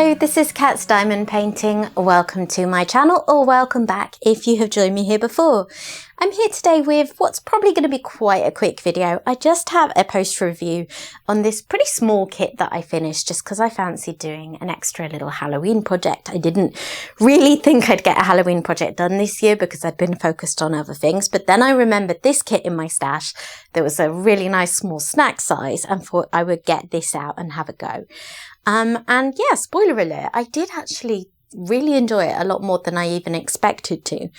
Hello, this is Cat's Diamond Painting. Welcome to my channel, or welcome back if you have joined me here before. I'm here today with what's probably going to be quite a quick video. I just have a post review on this pretty small kit that I finished just because I fancied doing an extra little Halloween project. I didn't really think I'd get a Halloween project done this year because I'd been focused on other things, but then I remembered this kit in my stash. There was a really nice small snack size and thought I would get this out and have a go. And yeah, spoiler alert, I did actually really enjoy it a lot more than I even expected to.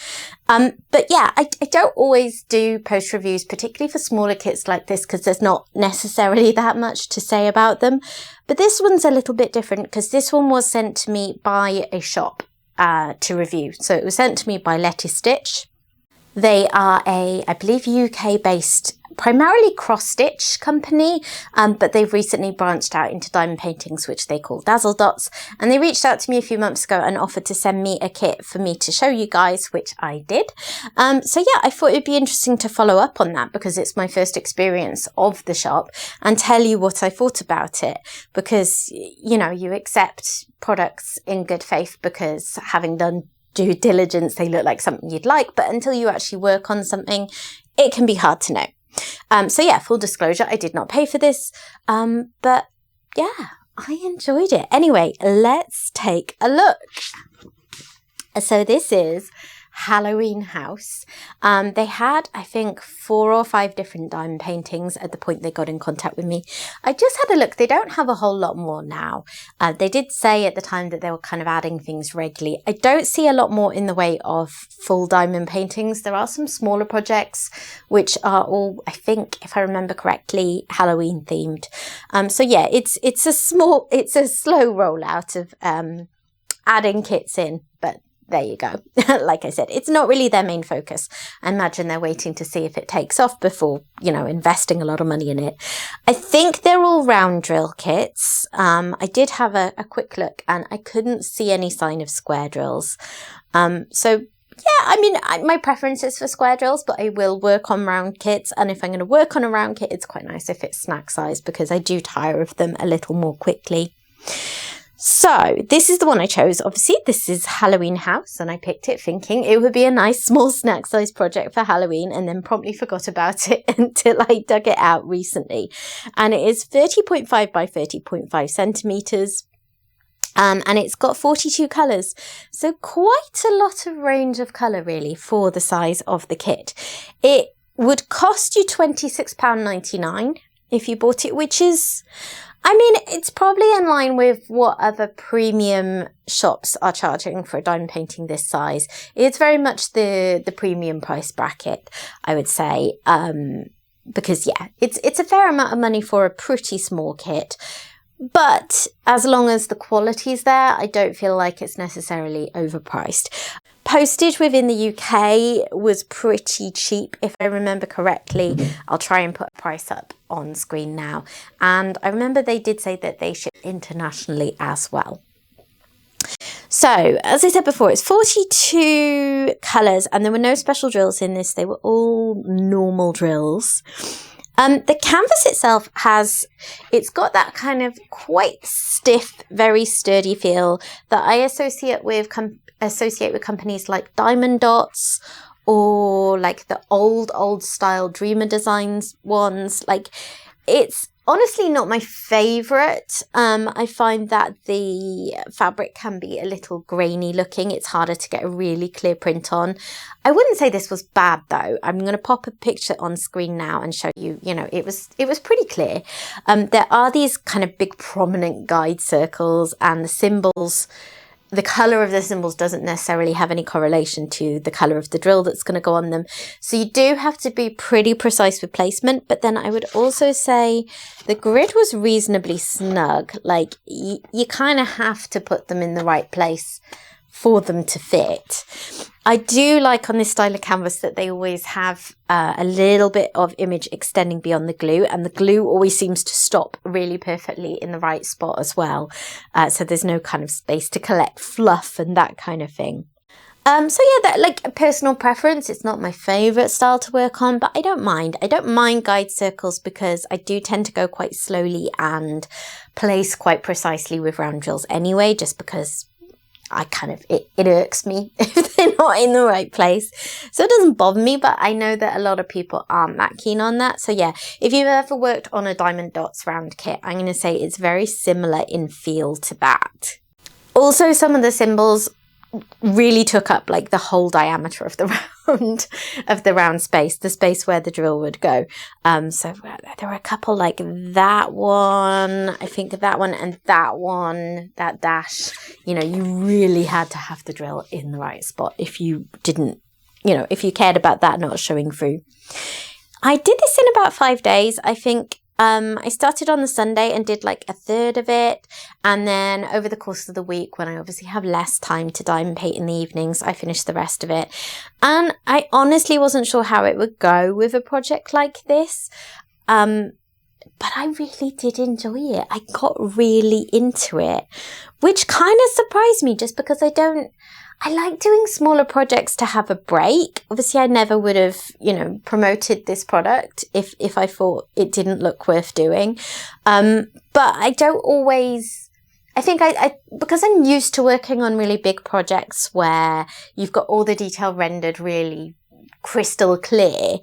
But yeah, I don't always do post reviews, particularly for smaller kits like this, because there's not necessarily that much to say about them. But this one's a little bit different because this one was sent to me by a shop to review. So it was sent to me by Letistitch. They are a, I believe, UK-based, primarily cross-stitch company, but they've recently branched out into diamond paintings, which they call Dazzle Dots. And they reached out to me a few months ago and offered to send me a kit for me to show you guys, which I did. So yeah, I thought it'd be interesting to follow up on that because it's my first experience of the shop and tell you what I thought about it. Because, you know, you accept products in good faith because having done due diligence, they look like something you'd like, but until you actually work on something, it can be hard to know. So yeah, full disclosure, I did not pay for this, but yeah, I enjoyed it. Anyway, let's take a look. So this is Halloween House. They had, I think, 4 or 5 different diamond paintings at the point they got in contact with me. I just had a look. They don't have a whole lot more now. They did say at the time that they were kind of adding things regularly. I don't see a lot more in the way of full diamond paintings. There are some smaller projects which are all, I think, if I remember correctly, Halloween themed. So yeah, it's a slow rollout of adding kits in, but there you go. Like I said, it's not really their main focus. I imagine they're waiting to see if it takes off before, you know, investing a lot of money in it. I think they're all round drill kits. I did have a quick look and I couldn't see any sign of square drills. So yeah, I mean, my preference is for square drills, but I will work on round kits. And if I'm going to work on a round kit, it's quite nice if it's snack size because I do tire of them a little more quickly. So this is the one I chose. Obviously, this is Halloween House, and I picked it thinking it would be a nice small snack size project for Halloween, and then promptly forgot about it until I dug it out recently. And it is 30.5 by 30.5 centimeters. And it's got 42 colours. So quite a lot of range of colour really for the size of the kit. It would cost you £26.99 if you bought it, which is, I mean, it's probably in line with what other premium shops are charging for a diamond painting this size. It's very much the premium price bracket, I would say, because yeah, it's a fair amount of money for a pretty small kit. But as long as the quality's there, I don't feel like it's necessarily overpriced. Postage within the UK was pretty cheap, if I remember correctly. I'll try and put a price up on screen now. And I remember they did say that they ship internationally as well. So, as I said before, it's 42 colours and there were no special drills in this. They were all normal drills. The canvas itself it's got that kind of quite stiff, very sturdy feel that I associate with companies like Diamond Dots or like the old style Dreamer Designs ones. Like, it's honestly not my favourite. I find that the fabric can be a little grainy looking. It's harder to get a really clear print on. I wouldn't say this was bad though. I'm going to pop a picture on screen now and show you, you know, it was pretty clear. There are these kind of big prominent guide circles and the symbols. The colour of the symbols doesn't necessarily have any correlation to the colour of the drill that's going to go on them. So you do have to be pretty precise with placement. But then I would also say the grid was reasonably snug. Like you kind of have to put them in the right place for them to fit. I do like on this style of canvas that they always have a little bit of image extending beyond the glue, and the glue always seems to stop really perfectly in the right spot as well. So there's no kind of space to collect fluff and that kind of thing. So yeah, that like a personal preference. It's not my favorite style to work on, but I don't mind. I don't mind guide circles because I do tend to go quite slowly and place quite precisely with round drills anyway, just because I kind of, it irks me if they're not in the right place. So it doesn't bother me, but I know that a lot of people aren't that keen on that. So yeah, if you've ever worked on a diamond dots round kit, I'm going to say it's very similar in feel to that. Also, some of the symbols really took up like the whole diameter of the round space, the space where the drill would go. So there were a couple like that one, I think that one and that one, that dash, you know, you really had to have the drill in the right spot if you didn't, you know, if you cared about that not showing through. I did this in about 5 days, I think. I started on the Sunday and did like a third of it. And then over the course of the week, when I obviously have less time to diamond paint in the evenings, I finished the rest of it. And I honestly wasn't sure how it would go with a project like this. But I really did enjoy it. I got really into it, which kind of surprised me just because I like doing smaller projects to have a break. Obviously, I never would have, you know, promoted this product if I thought it didn't look worth doing. But I don't always, I think because I'm used to working on really big projects where you've got all the detail rendered really crystal clear.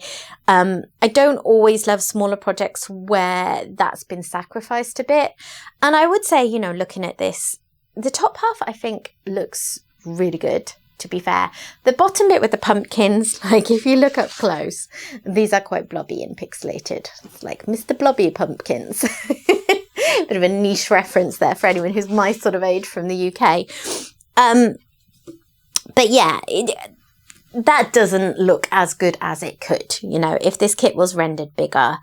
I don't always love smaller projects where that's been sacrificed a bit. And I would say, you know, looking at this, the top half, I think, looks really good, to be fair. The bottom bit with the pumpkins, like if you look up close, these are quite blobby and pixelated. It's like Mr. Blobby pumpkins. Bit of a niche reference there for anyone who's my sort of age from the UK. But yeah, that doesn't look as good as it could. You know, if this kit was rendered bigger,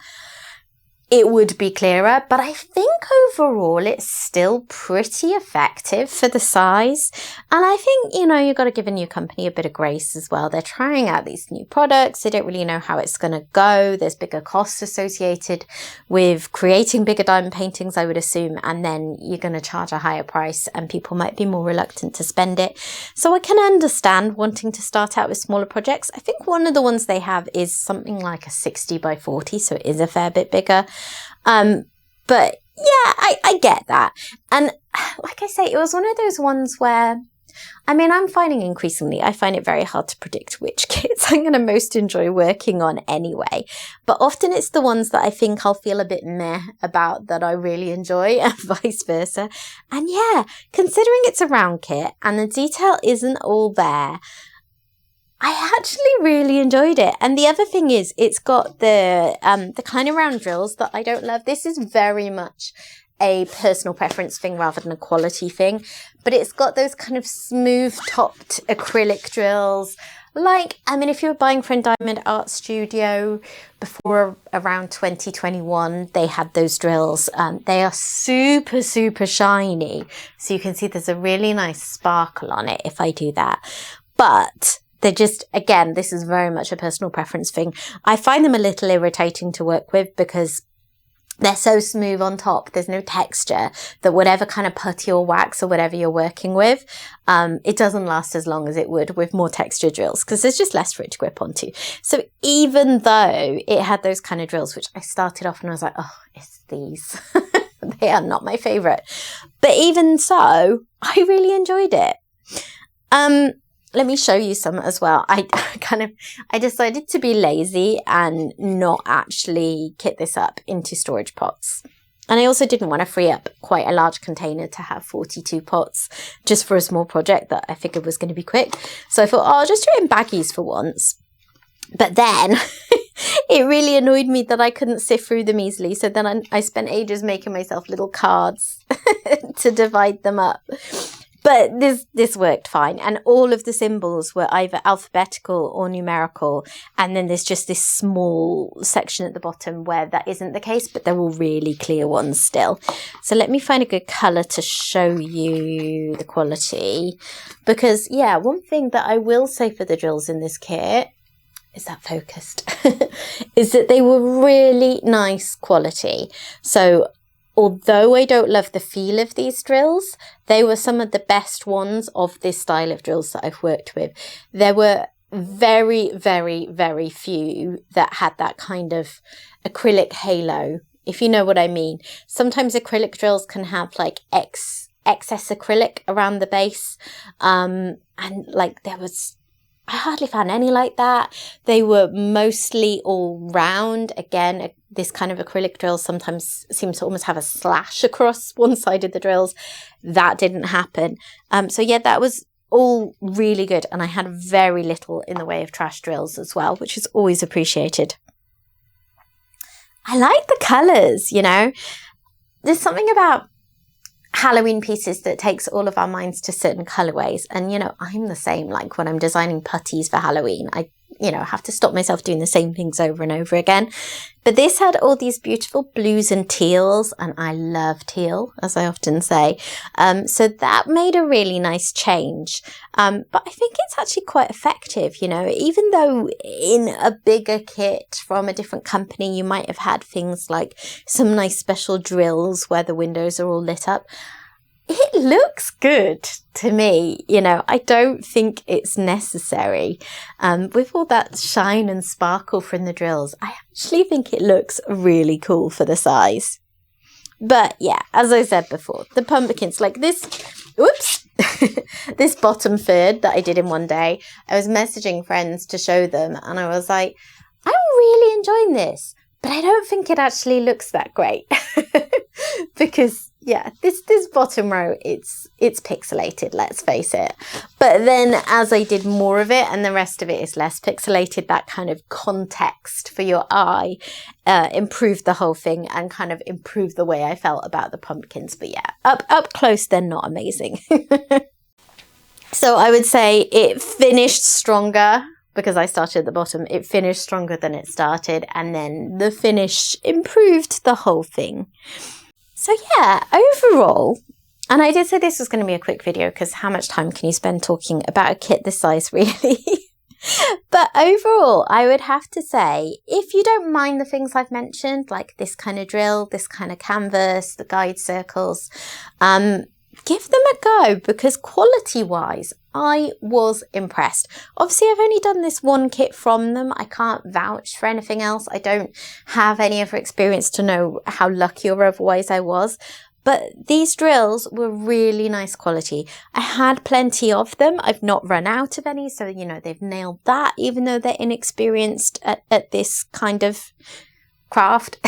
it would be clearer, but I think overall it's still pretty effective for the size. And I think, you know, you've got to give a new company a bit of grace as well. They're trying out these new products. They don't really know how it's going to go. There's bigger costs associated with creating bigger diamond paintings, I would assume. And then you're going to charge a higher price and people might be more reluctant to spend it. So I can understand wanting to start out with smaller projects. I think one of the ones they have is something like a 60 by 40. So it is a fair bit bigger. But yeah, I get that. And like I say, it was one of those ones where, I mean, I'm finding increasingly, I find it very hard to predict which kits I'm going to most enjoy working on anyway. But often it's the ones that I think I'll feel a bit meh about that I really enjoy and vice versa. And yeah, considering it's a round kit and the detail isn't all there, I actually really enjoyed it. And the other thing is, it's got the kind of round drills that I don't love. This is very much a personal preference thing rather than a quality thing. But it's got those kind of smooth-topped acrylic drills. Like, I mean, if you were buying from Diamond Art Studio before around 2021, they had those drills. They are super, super shiny. So you can see there's a really nice sparkle on it if I do that. But they're just, again, this is very much a personal preference thing. I find them a little irritating to work with because they're so smooth on top. There's no texture that whatever kind of putty or wax or whatever you're working with, it doesn't last as long as it would with more texture drills because there's just less for it to grip onto. So even though it had those kind of drills, which I started off and I was like, oh, it's these. They are not my favorite. But even so, I really enjoyed it. Let me show you some as well. I decided to be lazy and not actually kit this up into storage pots. And I also didn't want to free up quite a large container to have 42 pots just for a small project that I figured was going to be quick. So I thought, oh, I'll just do it in baggies for once. But then it really annoyed me that I couldn't sift through them easily. So then I spent ages making myself little cards to divide them up. But this worked fine. And all of the symbols were either alphabetical or numerical. And then there's just this small section at the bottom where that isn't the case, but they're all really clear ones still. So let me find a good colour to show you the quality. Because, yeah, one thing that I will say for the drills in this kit, is that focused? is that they were really nice quality. So although I don't love the feel of these drills, they were some of the best ones of this style of drills that I've worked with. There were very, very, very few that had that kind of acrylic halo, if you know what I mean. Sometimes acrylic drills can have like excess acrylic around the base, and like I hardly found any like that. They were mostly all round. Again, this kind of acrylic drill sometimes seems to almost have a slash across one side of the drills. That didn't happen. So yeah, that was all really good. And I had very little in the way of trash drills as well, which is always appreciated. I like the colours, you know. There's something about Halloween pieces that takes all of our minds to certain colorways, and you know, I'm the same. Like when I'm designing putties for Halloween, I have to stop myself doing the same things over and over again. But this had all these beautiful blues and teals, and I love teal, as I often say. So that made a really nice change. But I think it's actually quite effective, you know, even though in a bigger kit from a different company, you might have had things like some nice special drills where the windows are all lit up. It looks good to me, you know. I don't think it's necessary. With all that shine and sparkle from the drills, I actually think it looks really cool for the size. But yeah, as I said before, the pumpkins, like this, whoops, this bottom third that I did in one day, I was messaging friends to show them, and I was like, I'm really enjoying this, but I don't think it actually looks that great. Because yeah, this bottom row, it's pixelated, let's face it. But then as I did more of it and the rest of it is less pixelated, that kind of context for your eye improved the whole thing and kind of improved the way I felt about the pumpkins. But yeah, up close, they're not amazing. So I would say it finished stronger because I started at the bottom. It finished stronger than it started, and then the finish improved the whole thing. So yeah, overall, and I did say this was going to be a quick video because how much time can you spend talking about a kit this size, really? But overall, I would have to say, if you don't mind the things I've mentioned, like this kind of drill, this kind of canvas, the guide circles, give them a go, because quality-wise, I was impressed. Obviously, I've only done this one kit from them. I can't vouch for anything else. I don't have any other experience to know how lucky or otherwise I was. But these drills were really nice quality. I had plenty of them. I've not run out of any. So, you know, they've nailed that, even though they're inexperienced at this kind of craft,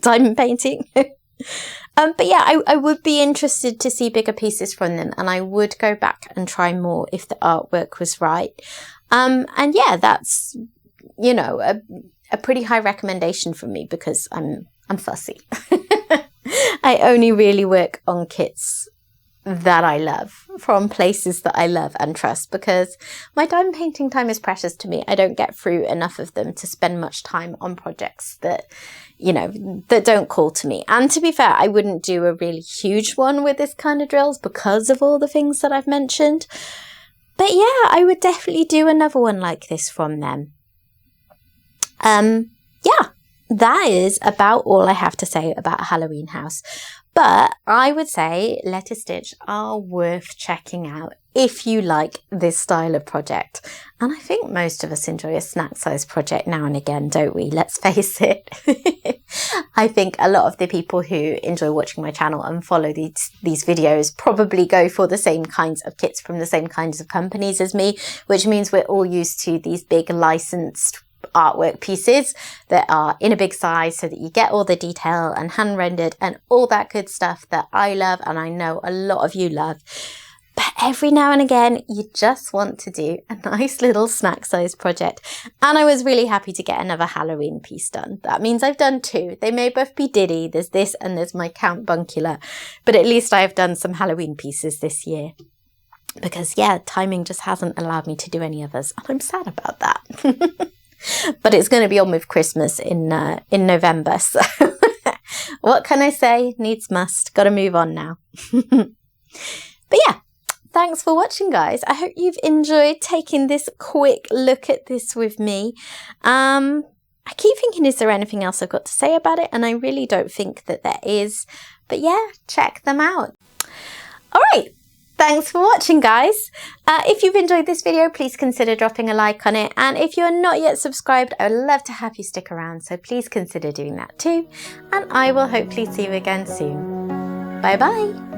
diamond painting. But yeah, I would be interested to see bigger pieces from them, and I would go back and try more if the artwork was right. And yeah, that's, you know, a pretty high recommendation from me because I'm fussy. I only really work on kits that I love, from places that I love and trust, because my diamond painting time is precious to me. I don't get through enough of them to spend much time on projects that, you know, that don't call to me. And to be fair, I wouldn't do a really huge one with this kind of drills because of all the things that I've mentioned. But yeah, I would definitely do another one like this from them. Yeah, that is about all I have to say about Halloween House. But I would say Letistitch are worth checking out if you like this style of project. And I think most of us enjoy a snack size project now and again, don't we? Let's face it. I think a lot of the people who enjoy watching my channel and follow these videos probably go for the same kinds of kits from the same kinds of companies as me, which means we're all used to these big licensed artwork pieces that are in a big size so that you get all the detail and hand rendered and all that good stuff that I love and I know a lot of you love. But every now and again you just want to do a nice little snack size project, and I was really happy to get another Halloween piece done. That means I've done two. They may both be Diddy. There's this and there's my Count Buncula, but at least I have done some Halloween pieces this year. Because yeah, timing just hasn't allowed me to do any others, and I'm sad about that. But it's going to be on with Christmas in November, so what can I say? Needs must. Got to move on now. But yeah, thanks for watching, guys. I hope you've enjoyed taking this quick look at this with me. I keep thinking, is there anything else I've got to say about it? And I really don't think that there is. But yeah, check them out. All right. Thanks for watching, guys. If you've enjoyed this video, please consider dropping a like on it. And if you're not yet subscribed, I would love to have you stick around. So please consider doing that too. And I will hopefully see you again soon. Bye bye.